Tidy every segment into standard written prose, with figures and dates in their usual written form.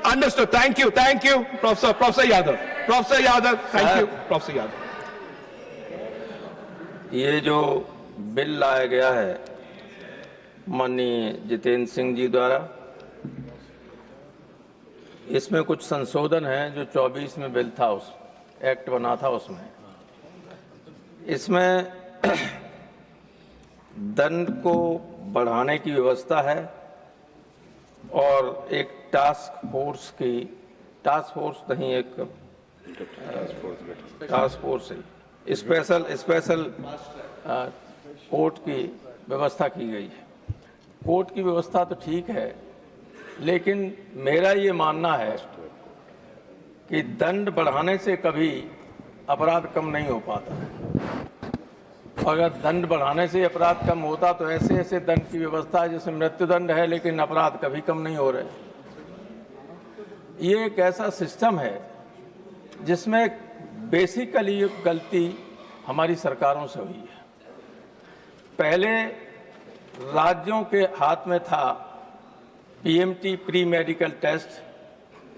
Understood. Thank you, Professor Yadav. Professor Yadav, thank you, Professor Yadav. ये जो bill लाया गया है माननीय जितेंद्र सिंह जी द्वारा, इसमें कुछ संशोधन है जो 24 में बिल था, उस एक्ट बना था उसमें। इसमें दंड को बढ़ाने की व्यवस्था है और एक टास्क फोर्स है, स्पेशल कोर्ट की व्यवस्था की गई है। कोर्ट की व्यवस्था तो ठीक है, लेकिन मेरा ये मानना है कि दंड बढ़ाने से कभी अपराध कम नहीं हो पाता है। अगर दंड बढ़ाने से अपराध कम होता तो ऐसे दंड की व्यवस्था है जिसमें मृत्युदंड है, लेकिन अपराध कभी कम नहीं हो रहे। ये एक ऐसा सिस्टम है जिसमें बेसिकली गलती हमारी सरकारों से हुई है। पहले राज्यों के हाथ में था पीएमटी प्री मेडिकल टेस्ट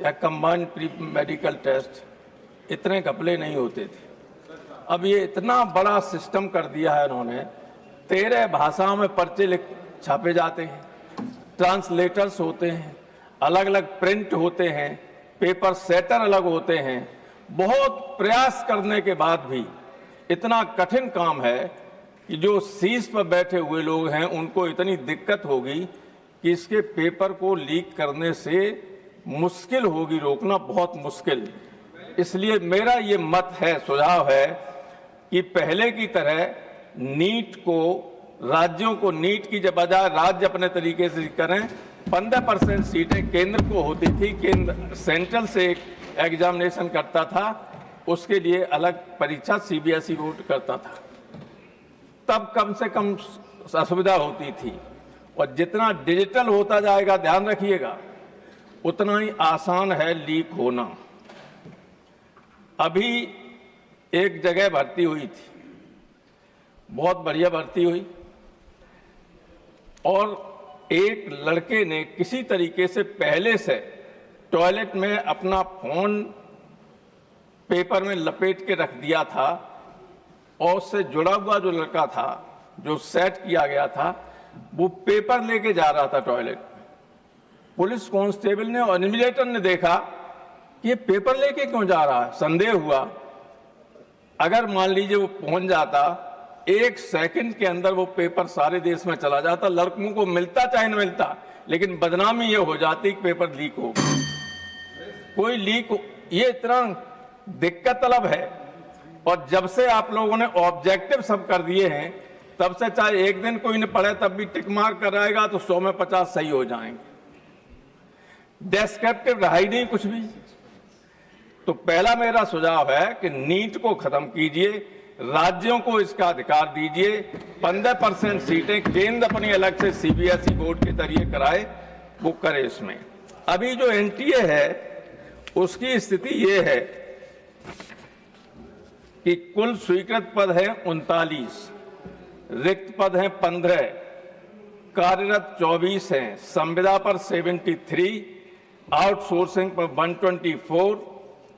या कंबाइंड प्री मेडिकल टेस्ट, इतने घपले नहीं होते थे। अब ये इतना बड़ा सिस्टम कर दिया है इन्होंने, 13 भाषाओं में पर्चे छापे जाते हैं, ट्रांसलेटर्स होते हैं, अलग अलग प्रिंट होते हैं, पेपर सेटर अलग होते हैं। बहुत प्रयास करने के बाद भी इतना कठिन काम है कि जो शीर्ष पर बैठे हुए लोग हैं उनको इतनी दिक्कत होगी कि इसके पेपर को लीक करने से मुश्किल होगी, रोकना बहुत मुश्किल। इसलिए मेरा ये मत है, सुझाव है कि पहले की तरह नीट को, राज्यों को नीट की बजाय राज्य अपने तरीके से करें। 15% सीटें केंद्र को होती थी, केंद्र सेंट्रल से एक एग्जामिनेशन करता था, उसके लिए अलग परीक्षा सीबीएसई बोर्ड करता था, तब कम से कम असुविधा होती थी। और जितना डिजिटल होता जाएगा, ध्यान रखिएगा, उतना ही आसान है लीक होना। अभी एक जगह भर्ती हुई थी, बहुत बढ़िया भर्ती हुई, और एक लड़के ने किसी तरीके से पहले से टॉयलेट में अपना फोन पेपर में लपेट के रख दिया था, और उससे जुड़ा हुआ जो लड़का था, जो सेट किया गया था, वो पेपर लेके जा रहा था टॉयलेट। पुलिस कांस्टेबल ने और इन्विजिलेटर ने देखा कि ये पेपर लेके क्यों जा रहा है, संदेह हुआ। अगर मान लीजिए वो पहुंच जाता, 1 सेकंड के अंदर वो पेपर सारे देश में चला जाता, लड़कों को मिलता चाहे न मिलता, लेकिन बदनामी ये हो जाती कि पेपर लीक हो, कोई लीक हो। ये इतना दिक्कत तलब है। और जब से आप लोगों ने ऑब्जेक्टिव सब कर दिए हैं, तब से चाहे एक दिन कोई न पढ़े तब भी टिक मार कराएगा तो 100 में 50 सही हो जाएंगे। डेस्क्रिप्टिव रहा ही नहीं कुछ भी। तो पहला मेरा सुझाव है कि नीट को खत्म कीजिए, राज्यों को इसका अधिकार दीजिए, 15% सीटें केंद्र अपनी अलग से सीबीएसई बोर्ड के जरिए कराए, वो करे। इसमें अभी जो एनटीए है उसकी स्थिति ये है कि कुल स्वीकृत पद हैं 39, रिक्त पद हैं 15, कार्यरत 24 हैं, संविदा पर 73, आउटसोर्सिंग पर 124,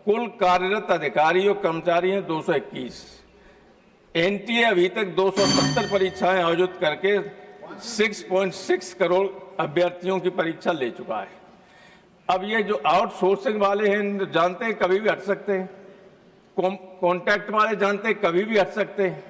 कुल कार्यरत अधिकारी और कर्मचारी हैं 221। एनटीए अभी तक 270 परीक्षाएं आयोजित करके 6.6 करोड़ अभ्यर्थियों की परीक्षा ले चुका है। अब ये जो आउटसोर्सिंग वाले हैं, जानते हैं कभी भी हट सकते हैं, कॉन्ट्रैक्ट वाले जानते हैं कभी भी हट सकते हैं,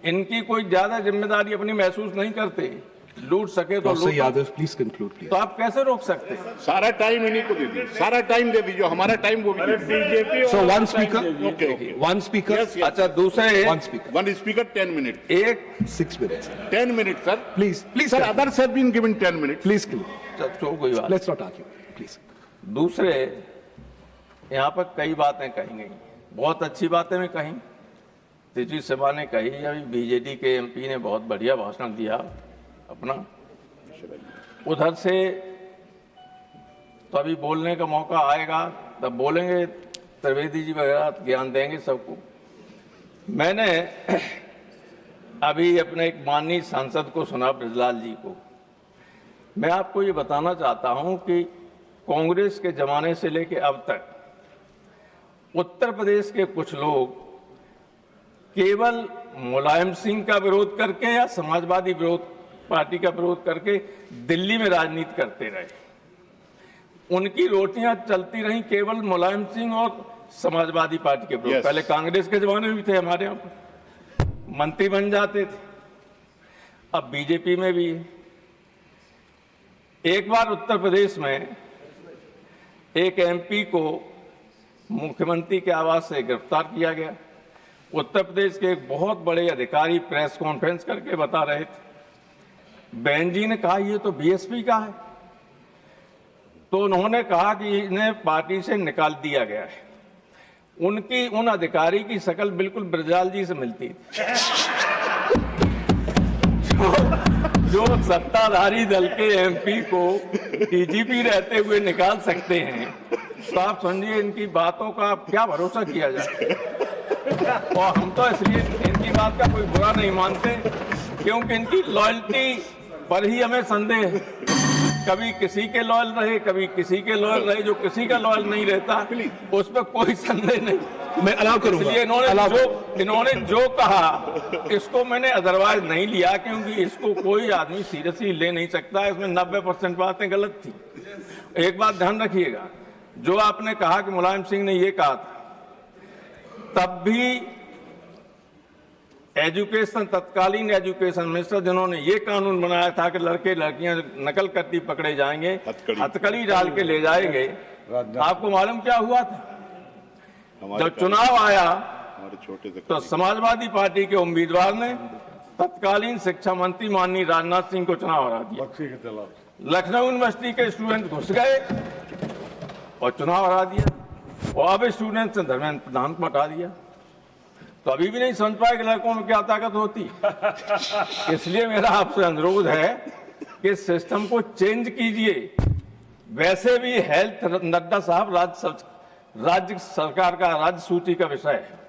इनकी कोई ज्यादा जिम्मेदारी अपनी महसूस नहीं करते, लूट सके तो लूट। Yadav please conclude please. तो आप कैसे रोक सकते हैं? सारा टाइम इन्हीं को दे दीजिए, सारा टाइम दे दीजिए, हमारा टाइम वो भी BJP. So one speaker, okay, one speaker. अच्छा, दूसरे वन स्पीकर 10 मिनट, एक 6 minutes 10 minute sir, please sir, others have been given 10 minute, please कोई बात। Let's not argue please. दूसरे, यहाँ पर कई बातें कही गई, बहुत अच्छी बातें भी कही, तेजी सभा ने कही, अभी बीजेडी के एमपी ने बहुत बढ़िया भाषण दिया अपना, उधर से तो अभी बोलने का मौका आएगा तब बोलेंगे, त्रिवेदी जी वगैरह ज्ञान देंगे सबको। मैंने अभी अपने एक माननीय सांसद को सुना, ब्रजलाल जी को। मैं आपको ये बताना चाहता हूं कि कांग्रेस के जमाने से लेकर अब तक उत्तर प्रदेश के कुछ लोग केवल मुलायम सिंह का विरोध करके या समाजवादी पार्टी का विरोध करके दिल्ली में राजनीति करते रहे। उनकी रोटियां चलती रहीं केवल मुलायम सिंह और समाजवादी पार्टी के विरोध। Yes. पहले कांग्रेस के जमाने में भी थे, हमारे यहाँ पर मंत्री बन जाते थे, अब बीजेपी में भी है। एक बार उत्तर प्रदेश में एक एमपी को मुख्यमंत्री के आवास से गिरफ्तार किया गया। उत्तर प्रदेश के एक बहुत बड़े अधिकारी प्रेस कॉन्फ्रेंस करके बता रहे थे, बहन जी ने कहा ये तो बीएसपी का है, तो उन्होंने कहा कि इन्हें पार्टी से निकाल दिया गया है। उनकी उन अधिकारी की शक्ल बिल्कुल ब्रजलाल जी से मिलती थी। जो सत्ताधारी दल के एमपी को डीजीपी रहते हुए निकाल सकते हैं, तो आप समझिए इनकी बातों का क्या भरोसा किया जाए। और हम तो इसलिए इनकी बात का कोई बुरा नहीं मानते, क्योंकि इनकी लॉयल्टी पर ही हमें संदेह है। कभी किसी के लॉयल रहे, कभी किसी के लॉयल रहे, जो किसी का लॉयल नहीं रहता उस पर कोई संदेह नहीं। मैं अलाउ करूंगा। इसलिए इन्होंने जो कहा इसको मैंने अदरवाइज नहीं लिया, क्योंकि इसको कोई आदमी सीरियसली ले नहीं सकता। इसमें 90% बातें गलत थी। एक बात ध्यान रखिएगा, जो आपने कहा कि मुलायम सिंह ने ये कहा था, तब भी एजुकेशन, तत्कालीन एजुकेशन मिनिस्टर जिन्होंने ये कानून बनाया था कि लड़के लड़कियां नकल करती पकड़े जाएंगे, हथकड़ी डाल के ले जाएंगे, आपको मालूम क्या हुआ था? जब चुनाव आया तो समाजवादी पार्टी के उम्मीदवार ने तत्कालीन शिक्षा मंत्री माननीय राजनाथ सिंह को चुनाव हरा दिया। लखनऊ यूनिवर्सिटी के स्टूडेंट घुस गए और चुनाव हरा दिया, और अब स्टूडेंट से धर्मेंद्र प्रधान को हटा दिया। तो अभी भी नहीं समझ पाए कि लड़कों में क्या ताकत होती। इसलिए मेरा आपसे अनुरोध है कि सिस्टम को चेंज कीजिए। वैसे भी हेल्थ नड्डा साहब राज्य सरकार का राज्य सूची का विषय है,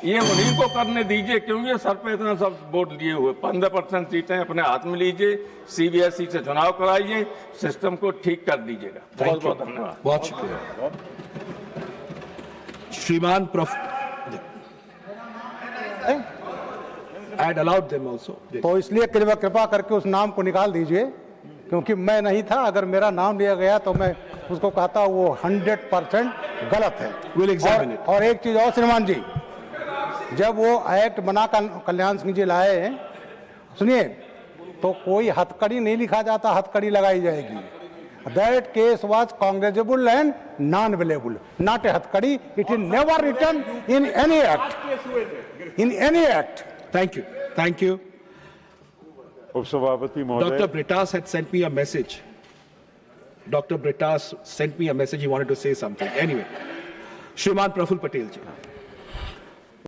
ये उन्हीं को करने दीजिए, क्योंकि ये सर पे इतना सब वोट लिए हुए। 15% सीटें अपने हाथ में लीजिए, सीबीएसई से चुनाव कराइए, सिस्टम को ठीक कर दीजिएगा। बहुत बहुत धन्यवाद। बहुत शुक्रिया। श्रीमान I had allowed them also. तो इसलिए कृपा करके उस नाम को निकाल दीजिए, क्योंकि मैं नहीं था। अगर मेरा नाम लिया गया तो मैं उसको कहता वो 100% गलत है। We'll examine it. और एक चीज और श्रीमान जी, जब वो एक्ट बना कल्याण सिंह जी लाए, सुनिए, तो कोई हथकड़ी नहीं लिखा जाता, हथकड़ी लगाई जाएगी। That case was cognizable and non-available, not a हथकड़ी. It is never written in any act. In any act. Thank you. Thank you. उपसभापति महोदय, Dr. Britas had sent me a message. Dr. Britas sent me a message. He wanted to say something. Anyway, Shriman Praful Patel ji.